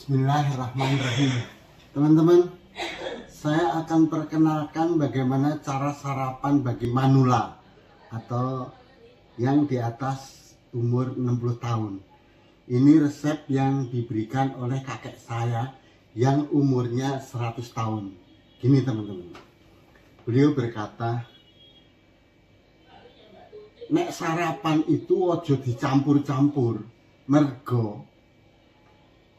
Bismillahirrahmanirrahim. Teman-teman, saya akan perkenalkan bagaimana cara sarapan bagi manula atau yang di atas umur 60 tahun. Ini resep yang diberikan oleh kakek saya yang umurnya 100 tahun. Gini teman-teman, beliau berkata, nek sarapan itu ojo dicampur-campur, mergo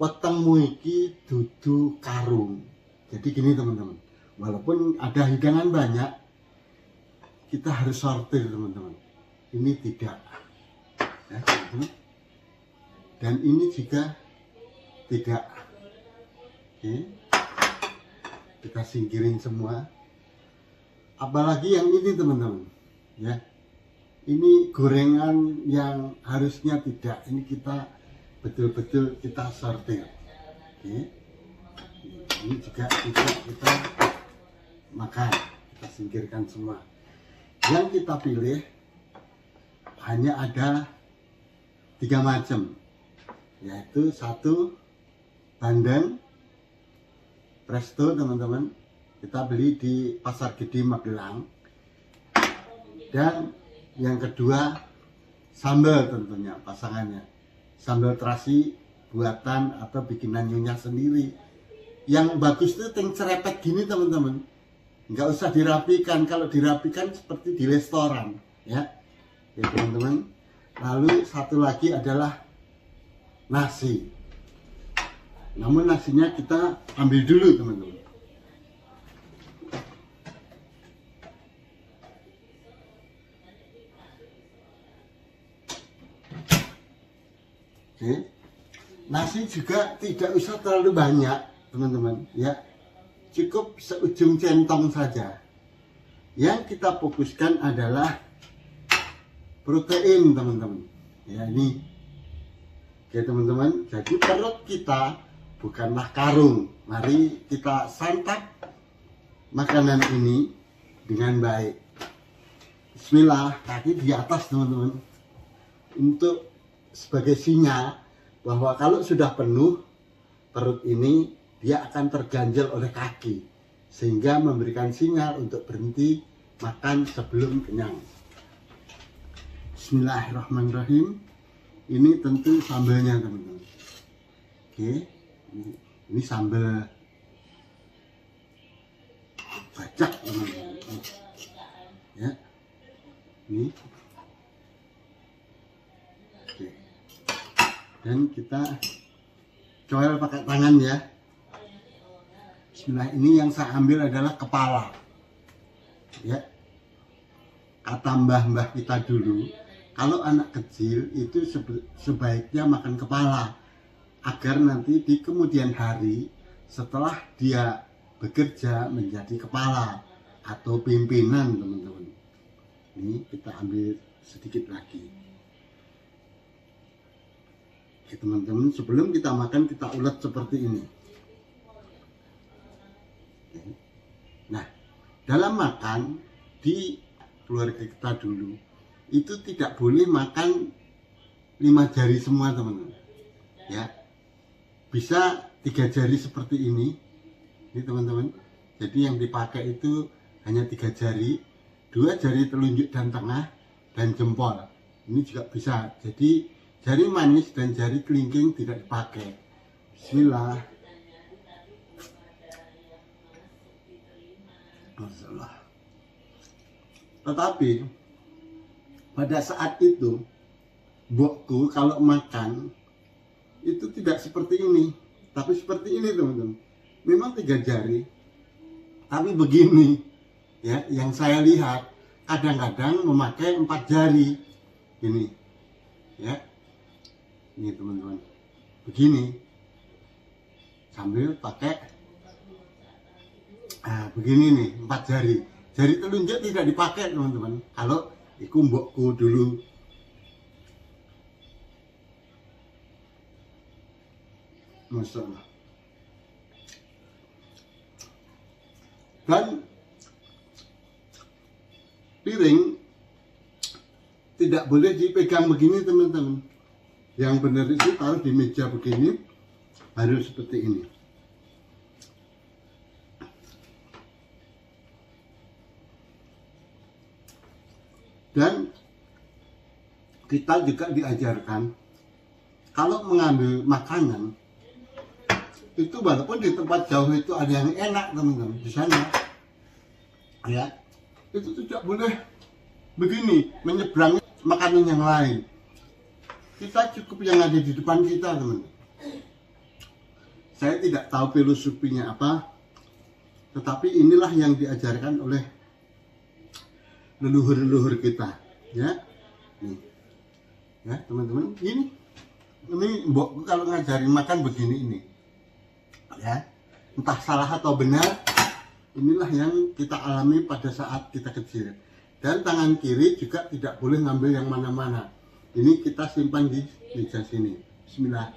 wetengmu iki dudu karung. Jadi gini teman-teman, walaupun ada hidangan banyak, kita harus sortir teman-teman. Ini tidak, ya, teman-teman. Dan ini juga tidak. Oke, kita singkirin semua. Apalagi yang ini teman-teman, ya. Ini gorengan yang harusnya tidak. Ini kita betul-betul kita sortir. Oke. Ini juga kita makan, kita singkirkan semua. Yang kita pilih hanya ada 3 macam, yaitu 1 bandeng presto teman-teman, kita beli di Pasar Gede Magelang. Dan yang kedua sambal, tentunya pasangannya sambal terasi buatan atau bikinan nyonya sendiri. Yang bagus itu yang cerepet gini teman-teman, nggak usah dirapikan. Kalau dirapikan seperti di restoran, ya teman-teman. Lalu satu lagi adalah nasi. Namun nasinya kita ambil dulu teman-teman. Oke. Nasi juga tidak usah terlalu banyak teman-teman, ya, cukup seujung centong saja. Yang kita fokuskan adalah protein teman-teman, ya. Ini oke teman-teman, jadi perut kita bukanlah karung. Mari kita santap makanan ini dengan baik. Bismillah, kaki di atas teman-teman, untuk sebagai sinyal bahwa kalau sudah penuh perut ini, dia akan terganjal oleh kaki, sehingga memberikan sinyal untuk berhenti makan sebelum kenyang. Bismillahirrahmanirrahim. Ini tentu sambalnya teman-teman. Oke, ini sambal bacak teman-teman, ya. Ini dan kita coel pakai tangan, ya. Bismillah. Ini yang saya ambil adalah kepala, ya. Kata mbah-mbah kita dulu, kalau anak kecil itu sebaiknya makan kepala, agar nanti di kemudian hari setelah dia bekerja menjadi kepala atau pimpinan teman-teman. Ini kita ambil sedikit lagi. Oke teman-teman, sebelum kita makan kita ulet seperti ini. Nah, dalam makan di keluarga kita dulu itu tidak boleh makan 5 jari semua teman-teman, ya. Bisa 3 jari seperti ini teman-teman. Jadi yang dipakai itu hanya 3 jari, 2 jari telunjuk dan tengah, dan jempol. Ini juga bisa. Jadi jari manis dan jari kelingking tidak dipakai. Bismillah. Masalah. Tetapi pada saat itu mbokku kalau makan itu tidak seperti ini, tapi seperti ini teman-teman. Memang 3 jari, tapi begini, ya. Yang saya lihat kadang-kadang memakai 4 jari, ini, ya. Ini teman-teman, begini, sambil pakai begini nih, 4 jari. Jari telunjuk tidak dipakai teman-teman, kalau iku mbokku dulu. Masya Allah. Dan piring tidak boleh dipegang begini teman-teman. Yang benar itu taruh di meja begini, harus seperti ini. Dan kita juga diajarkan kalau mengambil makanan itu walaupun di tempat jauh itu ada yang enak teman-teman di sana ya, itu tidak boleh begini menyeberangi makanan yang lain. Kita cukup yang ada di depan kita teman-teman. Saya tidak tahu filosofinya apa, tetapi inilah yang diajarkan oleh leluhur-leluhur kita ya. Nih ya teman-teman, ini mbokku kalau ngajarin makan begini ini ya, entah salah atau benar, inilah yang kita alami pada saat kita kecil. Dan tangan kiri juga tidak boleh ngambil yang mana-mana, ini kita simpan di meja sini. Bismillah.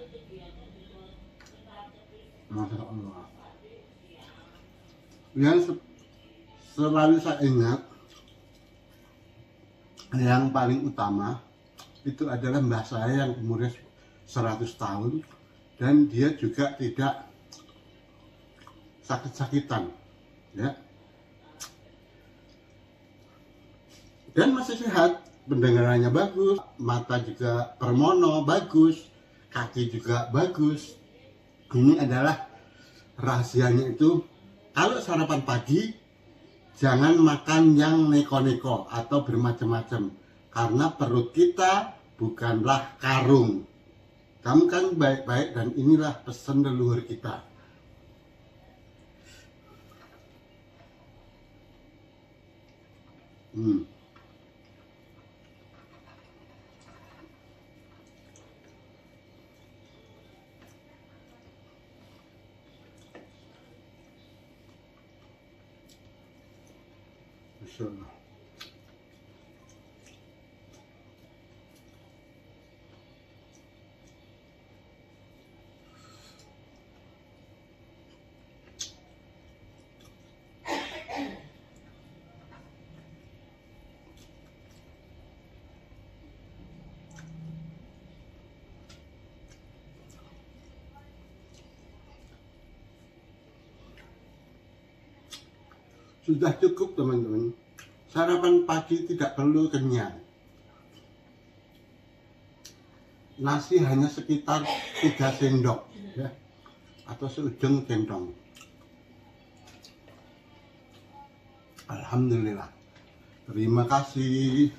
Masya Allah. Yang selalu saya ingat, yang paling utama itu adalah mbah saya yang umurnya 100 tahun dan dia juga tidak sakit-sakitan ya, dan masih sehat, pendengarannya bagus, mata juga permono bagus, kaki juga bagus. Ini adalah rahasianya itu, kalau sarapan pagi jangan makan yang neko-neko atau bermacam-macam, karena perut kita bukanlah karung. Kamu kan baik-baik, dan inilah pesan leluhur kita. Masya Allah. Sudah cukup teman-teman, sarapan pagi tidak perlu kenyang. Nasi hanya sekitar 3 sendok ya, atau seujung centong. Alhamdulillah. Terima kasih.